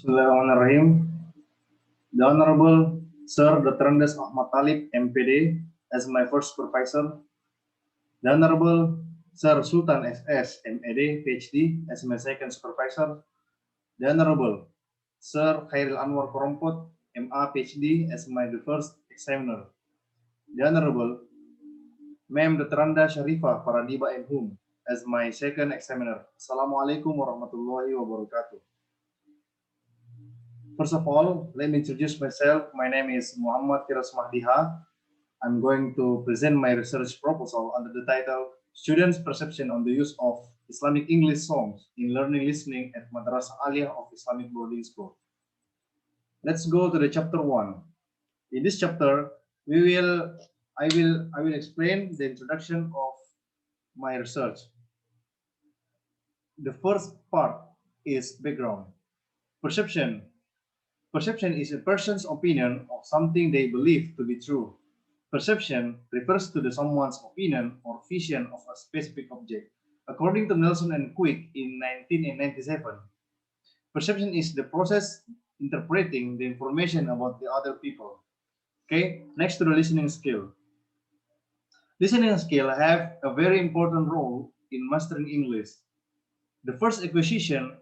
Bismillahirrahmanirrahim. The Honorable Sir Dr. Andes Ahmad Talib, MPD, as my first supervisor. The Honorable Sir Sultan SS, MAD, PhD, as my second supervisor. The Honorable Sir Khairil Anwar Korompot, MA, PhD, as my first examiner. The Honorable Ma'am Dr. Anda Sharifah Faradiba and Hum, as my second examiner. Assalamualaikum warahmatullahi wabarakatuh. First of all, let me introduce myself. My name is Muhammad Firas Mahdiha. I'm going to present my research proposal under the title Students' Perception on the Use of Islamic English Songs in Learning Listening at MADRASAH ALIYAH of Islamic Boarding School. Let's go to the chapter 1. In this chapter, I will explain the introduction of my research. The first part is background. Perception. Perception is a person's opinion of something they believe to be true. Perception refers to someone's opinion or vision of a specific object. According to Nelson and Quick in 1997, perception is the process interpreting the information about the other people. Okay, next to the listening skill. Listening skill have a very important role in mastering English. The first acquisition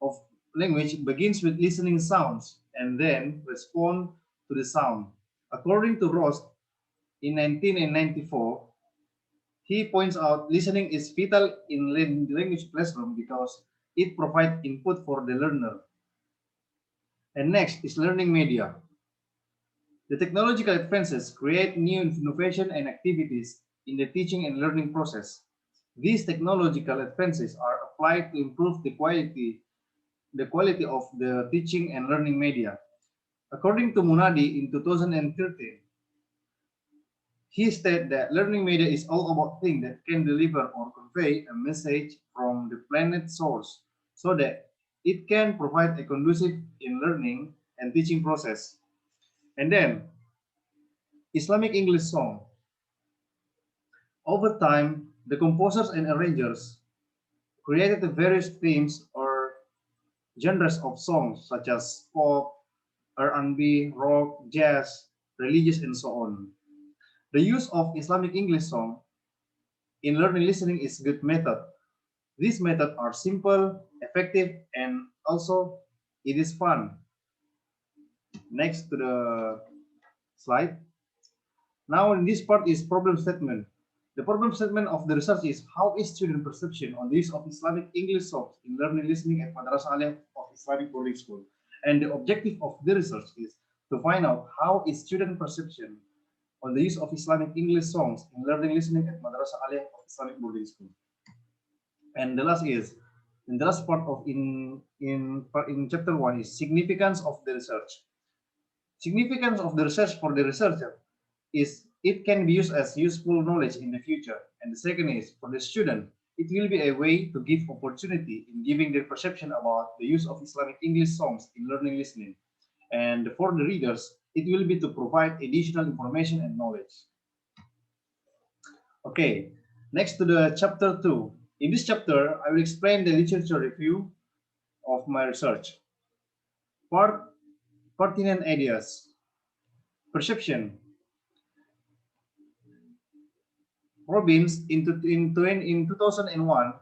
of language begins with listening sounds and then respond to the sound. According to Ross, in 1994, he points out listening is vital in language classroom because it provides input for the learner. And next is learning media. The technological advances create new innovation and activities in the teaching and learning process. These technological advances are applied to improve the quality of the teaching and learning media. According to Munadi in 2013, he stated that learning media is all about things that can deliver or convey a message from the planet source so that it can provide a conducive in learning and teaching process. And then, Islamic English song. Over time, the composers and arrangers created the various themes or genres of songs such as pop, R&B, rock, jazz, religious, and so on. The use of Islamic English song in learning listening is a good method. These methods are simple, effective, and also it is fun. Next to the slide. Now in this part is problem statement. The problem statement of the research is how is student perception on the use of Islamic English songs in learning listening at Madrasah Aliyah of Islamic Boarding School. And the objective of the research is to find out how is student perception on the use of Islamic English songs in learning listening at Madrasah Aliyah of Islamic Boarding School. And the last part of in chapter 1 is significance of the research. Significance of the research for the researcher is it can be used as useful knowledge in the future. And the second is for the student, it will be a way to give opportunity in giving their perception about the use of Islamic English songs in learning listening. And for the readers, it will be to provide additional information and knowledge. Okay, next to the chapter 2. In this chapter, I will explain the literature review of my research. Pertinent ideas. Perception. Robbins in 2001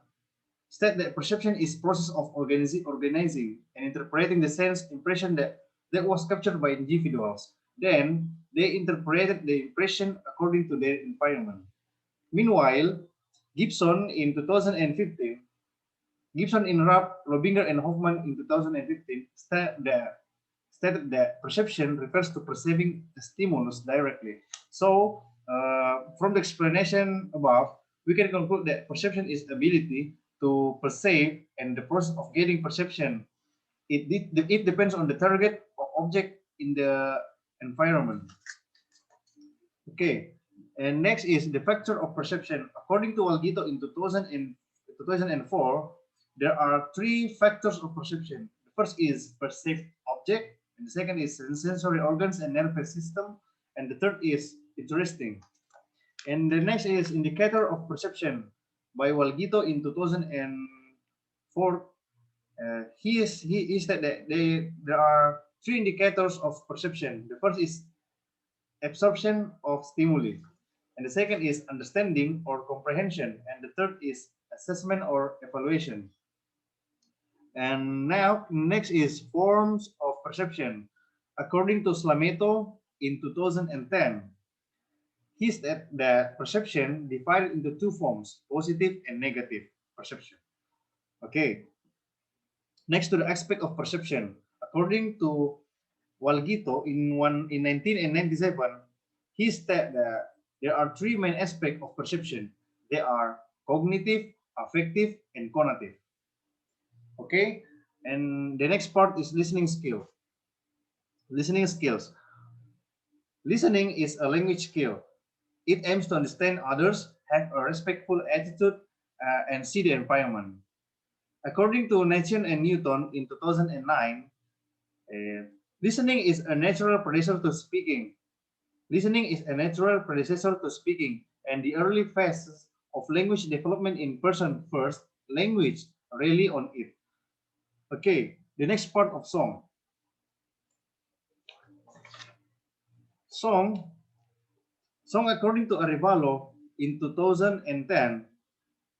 stated that perception is process of organizing and interpreting the sense impression that was captured by individuals. Then they interpreted the impression according to their environment. Meanwhile, Gibson in Rapp, Lobinger, and Hoffman in 2015 stated that perception refers to perceiving a stimulus directly. So, from the explanation above, we can conclude that perception is ability to perceive, and the process of getting perception, it depends on the target or object in the environment. Okay, and next is the factor of perception. According to Walgito in 2004, there are 3 factors of perception. The first is perceived object, and the second is sensory organs and nervous system, and the third is interesting. And the next is indicator of perception by Walgito in 2004. He said that there are three indicators of perception. The first is absorption of stimuli, and the second is understanding or comprehension, and the third is assessment or evaluation. And now next is forms of perception. According to Slameto in 2010, he said that perception divided into two forms, positive and negative perception. Okay, next to the aspect of perception, according to Walgito in 1997, he said that there are three main aspects of perception. They are cognitive, affective, and conative. Okay, and the next part is listening skill. Listening skills. Listening is a language skill. It aims to understand others, have a respectful attitude, and see the environment. According to Nation and Newton in 2009, listening is a natural predecessor to speaking. Listening is a natural predecessor to speaking, and the early phases of language development in person first, language really on it. Okay, the next part of song. Song, song according to Arevalo in 2010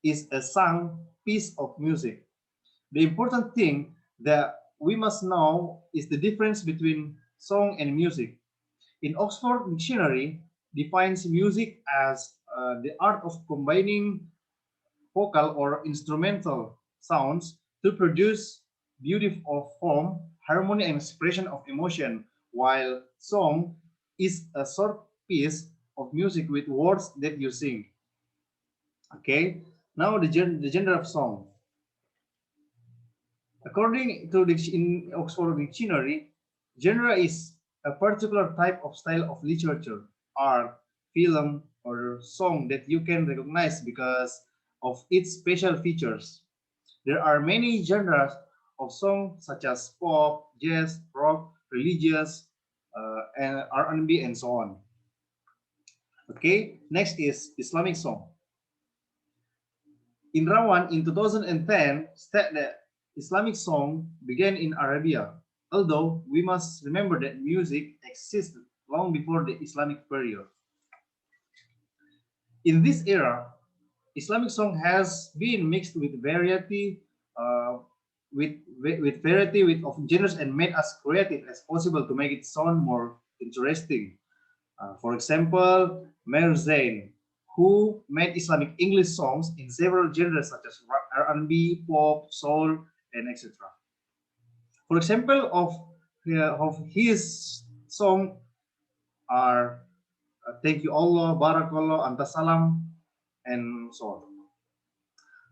is a sung piece of music. The important thing that we must know is the difference between song and music. In Oxford Dictionary, defines music as the art of combining vocal or instrumental sounds to produce beauty of form, harmony, and expression of emotion, while song is a short piece of music with words that you sing. Okay, now the genre of song. According to in Oxford Dictionary, genre is a particular type of style of literature, art, film, or song that you can recognize because of its special features. There are many genres of song such as pop, jazz, rock, religious, and R&B, and so on. Okay, next is Islamic song. In Rawan in 2010 stated that Islamic song began in Arabia, although we must remember that music existed long before the Islamic period. In this era, Islamic song has been mixed with variety, uh, with variety of genres and made as creative as possible to make it sound more interesting. For example, Maher Zain, who made Islamic English songs in several genres such as R&B, pop, soul, and etc. For example of his song are Thank You Allah, Barakallah, Anta Salam, and so on.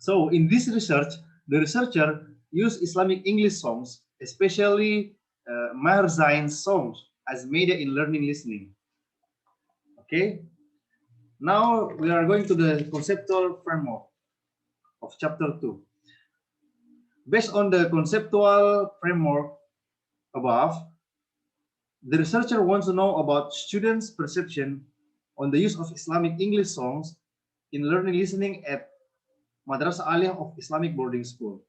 So in this research, the researcher used Islamic English songs, especially Maher Zain's songs, as media in learning listening. Okay, now we are going to the conceptual framework of chapter 2. Based on the conceptual framework above, the researcher wants to know about students' perception on the use of Islamic English songs in learning listening at Madrasah ALIYAH of Islamic boarding school.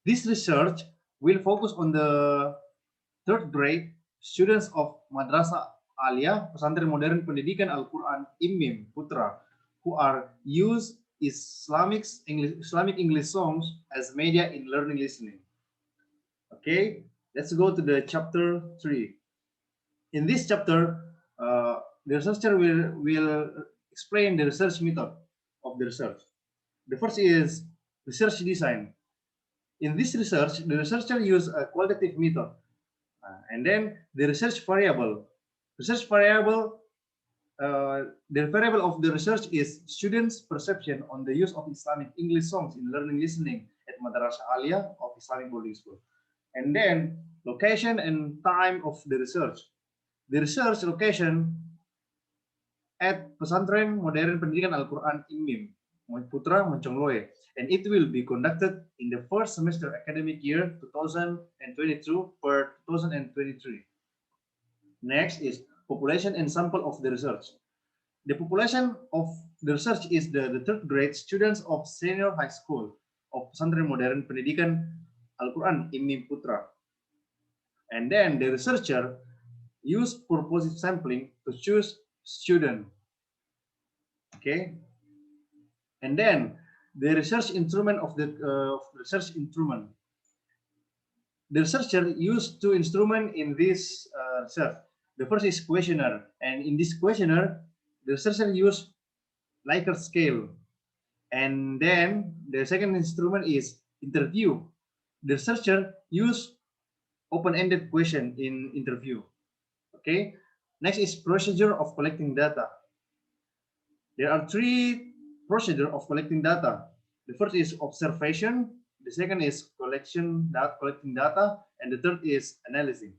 This research will focus on the third grade students of Madrasah ALIYAH, Pesantren Modern Pendidikan Al-Quran IMIM Putra, who are used Islamic English songs as media in learning listening. Okay, let's go to the chapter 3. In this chapter, the researcher will explain the research method of the research. The first is research design. In this research, the researcher used a qualitative method. And then the research variable. Research variable, the variable of the research is students' perception on the use of Islamic English songs in learning listening at Madrasah ALIYAH of Islamic boarding school. And then location and time of the research. The research location at Pesantren Modern Pendidikan Al-Quran IMIM Putra Moncongloe, and it will be conducted in the first semester academic year 2022 per 2023. Next is population and sample of the research. The population of the research is the third grade students of senior high school of pesantren modern pendidikan Al-Quran IMI Putra. And then the researcher use purposive sampling to choose student. Okay. And then the research instrument of the research instrument. The researcher used two instruments in this research. The first is questionnaire, and in this questionnaire, the researcher used Likert scale. And then the second instrument is interview. The researcher used open-ended question in interview. Okay. Next is procedure of collecting data. There are three procedures of collecting data. The first is observation. The second is collecting data, and the third is analyzing.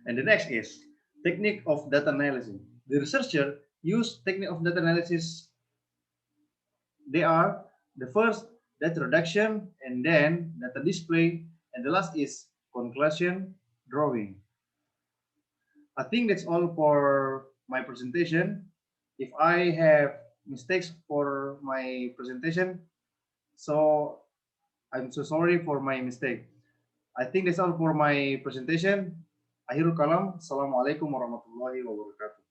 And the next is technique of data analysis. The researcher used technique of data analysis. They are the first data reduction, and then data display, and the last is conclusion drawing. I think that's all for my presentation. If I have mistakes for my presentation, so I'm so sorry for my mistake. I think that's all for my presentation. Akhirul kalam. Assalamualaikum warahmatullahi wabarakatuh.